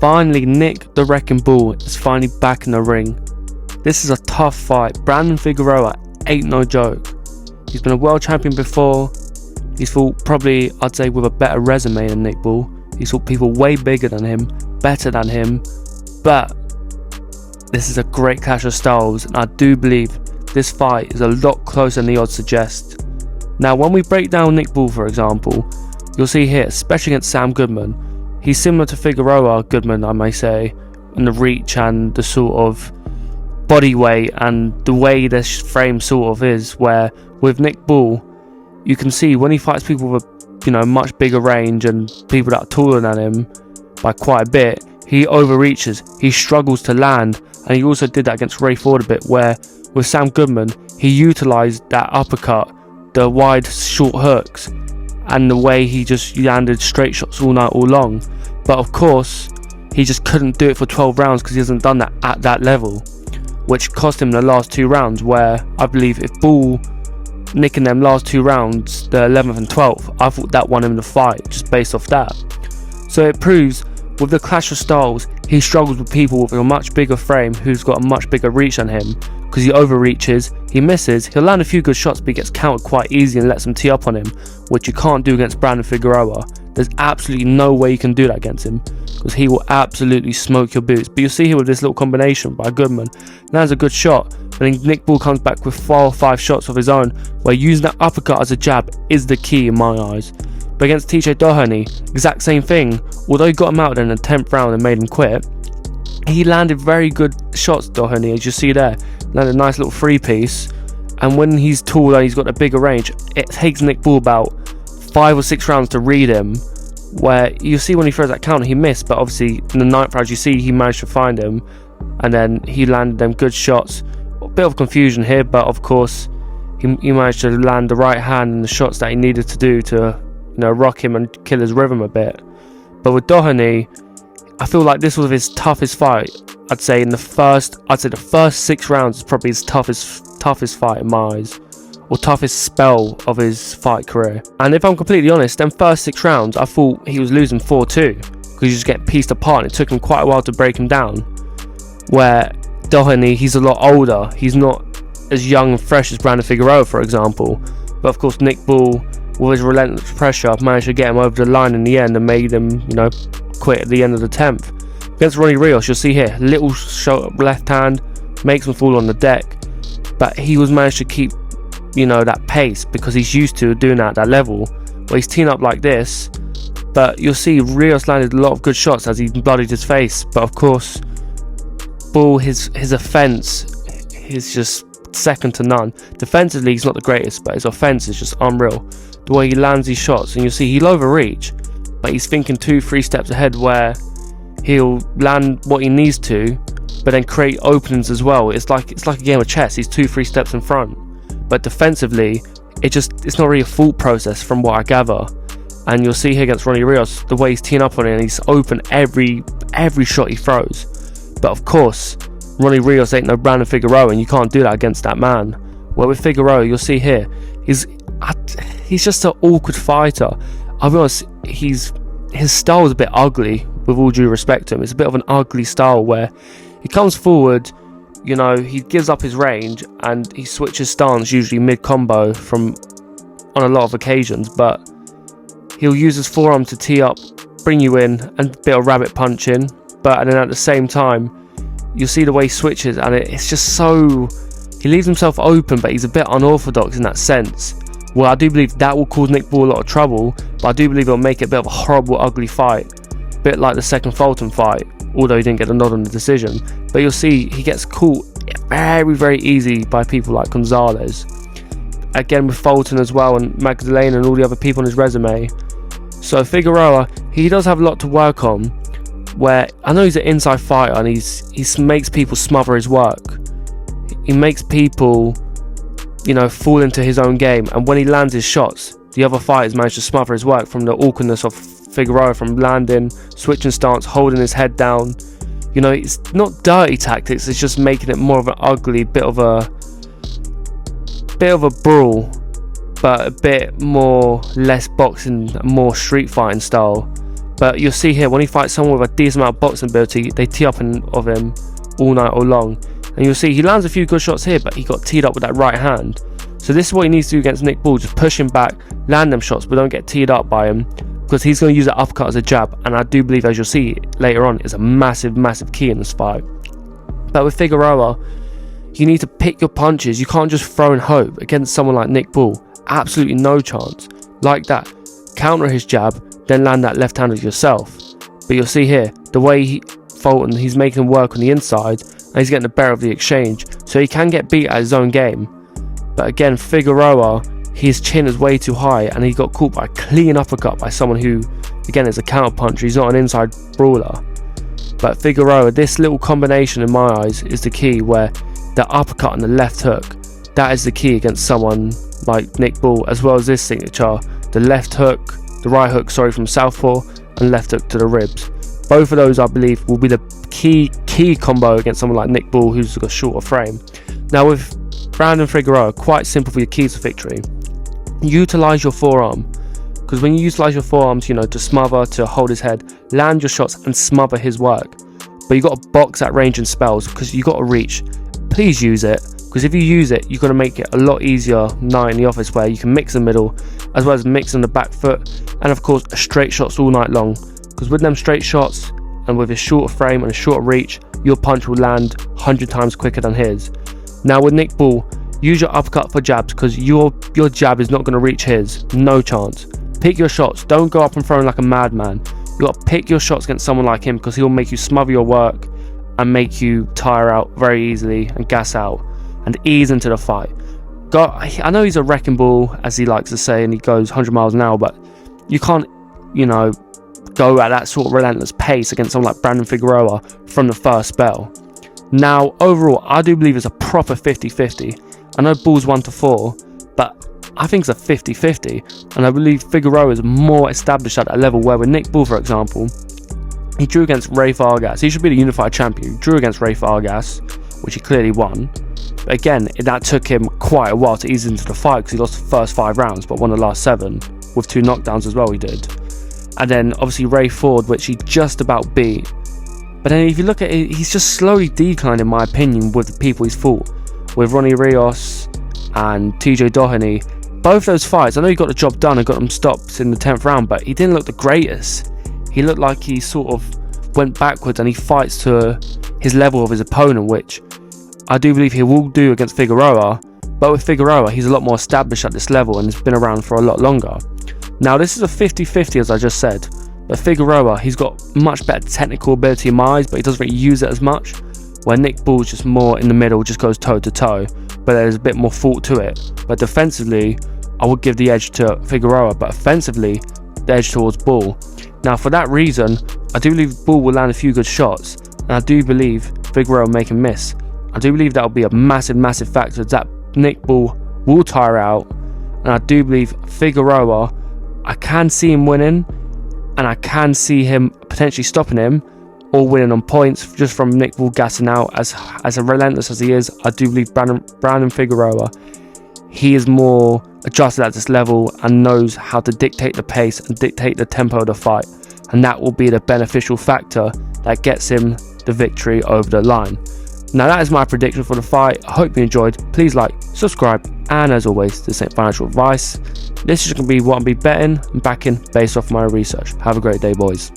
finally, Nick the Wrecking Bull is finally back in the ring. This is a tough fight. Brandon Figueroa ain't no joke. He's been a world champion before. He's fought probably, I'd say, with a better resume than Nick Bull. He's fought people way bigger than him, better than him. But this is a great clash of styles, and I do believe this fight is a lot closer than the odds suggest. Now, when we break down Nick Bull, for example, you'll see here, especially against Sam Goodman, he's similar to Figueroa Goodman, I may say, in the reach and the sort of body weight and the way this frame sort of is, where with Nick Bull, you can see when he fights people with much bigger range and people that are taller than him by quite a bit, he overreaches, he struggles to land, and he also did that against Ray Ford a bit, where with Sam Goodman, he utilised that uppercut, the wide short hooks, and the way he just landed straight shots all night all long. But of course, he just couldn't do it for 12 rounds because he hasn't done that at that level, which cost him the last 2 rounds, where I believe if Bull nicking them last 2 rounds, the 11th and 12th, I thought that won him the fight just based off that. So it proves with the clash of styles, he struggles with people with a much bigger frame who's got a much bigger reach than him, because he overreaches, he misses, he'll land a few good shots but he gets countered quite easy and lets them tee up on him, which you can't do against Brandon Figueroa. There's absolutely no way you can do that against him, because he will absolutely smoke your boots. But you'll see here with this little combination by Goodman, lands a good shot, but then Nick Bull comes back with 4 or 5 shots of his own, where using that uppercut as a jab is the key in my eyes. But against TJ Doheny, exact same thing. Although he got him out in the 10th round and made him quit, he landed very good shots, Doheny, as you see there. Landed a nice little 3-piece, and when he's tall and he's got a bigger range, it takes Nick Bull about 5 or 6 rounds to read him, where you see when he throws that counter, he missed, but obviously in the 9th round, you see he managed to find him, and then he landed them good shots. A bit of confusion here, but of course, he managed to land the right hand and the shots that he needed to do to rock him and kill his rhythm a bit. But with Doheny, I feel like this was his toughest fight. I'd say the first 6 rounds is probably his toughest fight in my eyes, or toughest spell of his fight career. And if I'm completely honest, them first 6 rounds, I thought he was losing 4-2, because you just get pieced apart, and it took him quite a while to break him down. Where Doheny, he's a lot older, he's not as young and fresh as Brandon Figueroa, for example. But of course, Nick Bull, with his relentless pressure, managed to get him over the line in the end and made him, quit at the end of the 10th. Against Ronnie Rios, you'll see here, little shot left hand, makes him fall on the deck, but he was managed to keep, that pace, because he's used to doing that at that level, where he's teeing up like this. But you'll see Rios landed a lot of good shots as he bloodied his face. But of course, Bull, his offense is just second to none. Defensively, he's not the greatest, but his offense is just unreal. The way he lands these shots, and you'll see he'll overreach, but he's thinking 2-3 steps ahead, where he'll land what he needs to, but then create openings as well. It's like a game of chess. He's 2-3 steps in front, but defensively, it's not really a full process from what I gather. And you'll see here against Ronnie Rios, the way he's teeing up on it, and he's open every shot he throws. But of course, Ronnie Rios ain't no Brandon Figueroa, and you can't do that against that man. Where with Figueroa, you'll see here, he's just an awkward fighter. I'll be honest, his style is a bit ugly, with all due respect to him. It's a bit of an ugly style where he comes forward, he gives up his range, and he switches stance, usually mid-combo on a lot of occasions, but he'll use his forearm to tee up, bring you in, and a bit of rabbit punching. But then at the same time, you'll see the way he switches, and it's just so... He leaves himself open, but he's a bit unorthodox in that sense. Well, I do believe that will cause Nick Bull a lot of trouble, but I do believe it'll make it a bit of a horrible, ugly fight. A bit like the second Fulton fight, although he didn't get a nod on the decision. But you'll see he gets caught very, very easy by people like Gonzalez. Again with Fulton as well, and Magdalena and all the other people on his resume. So Figueroa, he does have a lot to work on, where I know he's an inside fighter, and he makes people smother his work. He makes people, fall into his own game, and when he lands his shots, the other fighters manage to smother his work, from the awkwardness of Figueroa, from landing, switching stance, holding his head down. It's not dirty tactics, it's just making it more of an ugly, bit of a brawl, but a bit more less boxing, more street fighting style. But you'll see here, when he fights someone with a decent amount of boxing ability, they tee up of him all night all long. And you'll see he lands a few good shots here, but he got teed up with that right hand. So this is what he needs to do against Nick Bull, just push him back, land them shots, but don't get teed up by him, because he's going to use that uppercut as a jab, and I do believe, as you'll see later on, is a massive key in this fight. But with Figueroa, you need to pick your punches. You can't just throw and hope against someone like Nick Bull. Absolutely no chance. Like that, counter his jab, then land that left hand yourself. But you'll see here, the way Fulton, he's making him work on the inside, and he's getting the better of the exchange, so he can get beat at his own game. But again, Figueroa, his chin is way too high, and he got caught by a clean uppercut by someone who, again, is a counter puncher. He's not an inside brawler. But Figueroa, this little combination in my eyes is the key, where the uppercut and the left hook, that is the key against someone like Nick Bull, as well as this signature, the left hook, the right hook, sorry, from southpaw, and left hook to the ribs. Both of those, I believe, will be the key combo against someone like Nick Bull, who's got a shorter frame. Now with Brandon Figueroa, quite simple for your keys to victory. Utilize your forearm, because when you utilize your forearms, you know, to smother, to hold his head, land your shots and smother his work. But you got to box that range and spells, because you got to reach. Please use it, because if you use it, you're going to make it a lot easier night in the office, where you can mix the middle as well as mixing the back foot, and of course straight shots all night long, because with them straight shots and with a shorter frame and a shorter reach, your punch will land 100 times quicker than his. Now with Nick Bull, use your uppercut for jabs, because your jab is not going to reach his. No chance. Pick your shots. Don't go up and throw like a madman. You got to pick your shots against someone like him, because he'll make you smother your work and make you tire out very easily and gas out and ease into the fight. I know he's a wrecking ball, as he likes to say, and he goes 100 miles an hour, but you can't, you know, go at that sort of relentless pace against someone like Brandon Figueroa from the first spell. Now overall, I do believe it's a proper 50-50. I know Bull's 1-4, but I think it's a 50-50, and I believe Figueroa is more established at that level, where with Nick Bull, for example, he drew against Ray Vargas. He should be the unified champion. He drew against Ray Vargas, which he clearly won. But again, that took him quite a while to ease into the fight, because he lost the first 5 rounds but won the last 7 with 2 knockdowns as well. He did. And then obviously Ray Ford, which he just about beat. But then if you look at it, he's just slowly declined, in my opinion, with the people he's fought, with Ronnie Rios and TJ Doheny. Both those fights, I know he got the job done and got them stopped in the 10th round, but he didn't look the greatest. He looked like he sort of went backwards, and he fights to his level of his opponent, which I do believe he will do against Figueroa. But with Figueroa, he's a lot more established at this level and has been around for a lot longer. Now this is a 50-50, as I just said, but Figueroa, he's got much better technical ability in my eyes, but he doesn't really use it as much, where Nick Bull's just more in the middle, just goes toe to toe, but there's a bit more thought to it. But defensively, I would give the edge to Figueroa, but offensively, the edge towards Bull. Now for that reason, I do believe Bull will land a few good shots, and I do believe Figueroa will make him miss. I do believe that will be a massive factor, that Nick Bull will tire out, and I do believe Figueroa, I can see him winning, and I can see him potentially stopping him or winning on points just from Nick Bull gassing out. As relentless as he is, I do believe Brandon Figueroa, he is more adjusted at this level and knows how to dictate the pace and dictate the tempo of the fight, and that will be the beneficial factor that gets him the victory over the line. Now that is my prediction for the fight. I hope you enjoyed. Please like, subscribe, and as always, this ain't financial advice. This is going to be what I'll be betting and backing based off my research. Have a great day, boys.